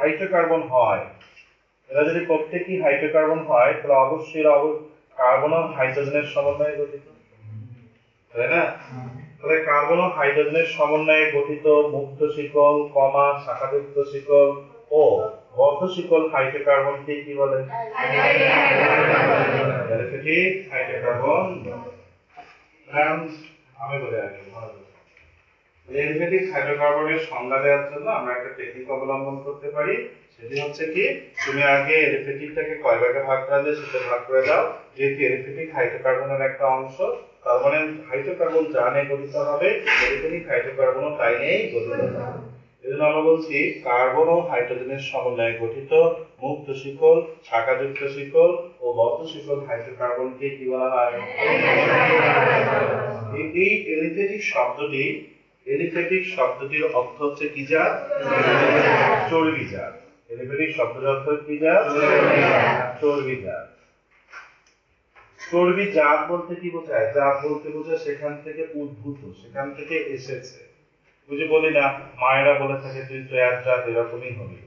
Hydrocarbon হয়, এরা যদি প্রত্যেকই হাইড্রোকার্বন হয় তাহলে অবশ্যই কার্বন ও হাইড্রোজেনের সমন্বয়ে গঠিত, তাই না? তাহলে কার্বন ও হাইড্রোজেনের সমন্বয়ে গঠিত মুক্ত শিকল, কমা শাখাযুক্ত শিকল ও বদ্ধ শিকল হাইড্রোকার্বনকে কি বলে? Aliphatic hydrocarbon. আমি বলে রাখি, অ্যালিফ্যাটিক হাইড্রোকার্বনের সংজ্ঞা দেওয়ার জন্য আমরা একটা টেকনিক অবলম্বন করতে পারি। সেটি হচ্ছে কি, তুমি আগে অ্যালিফ্যাটিকটাকে কয় ভাগে ভাগ করা যায় সেটা ভাগ করে দাও। যেহেতু অ্যালিফ্যাটিক হাইড্রোকার্বনের একটা অংশ, তার মানে হাইড্রোকার্বন যা নিয়ে গঠিত হবে অ্যালিফ্যাটিক হাইড্রোকার্বনও তাই নিয়েই গঠিত হবে। এজন্য আমরা বলছি কার্বন ও হাইড্রোজেনের সমন্বয়ে গঠিত মুক্ত শিকল, শাখাযুক্ত শিকল ও বদ্ধ শিকল হাইড্রোকার্বনকে কি বলা হয়? এই এলিফ্যাটিক শব্দটির অর্থ হচ্ছে কি জাত? চর্বি জাত। এলিফ্যাটিক শব্দের অর্থ কি জাত? চর্বি জাত। চর্বি জাত বলতে কি বোঝায়? জাত বলতে বোঝায় সেখান থেকে উদ্ভূত, সেখান থেকে এসেছে। বুঝে বলি না, মায়েরা বলে থাকে তুই তো এক জাত, এরকমই হবি।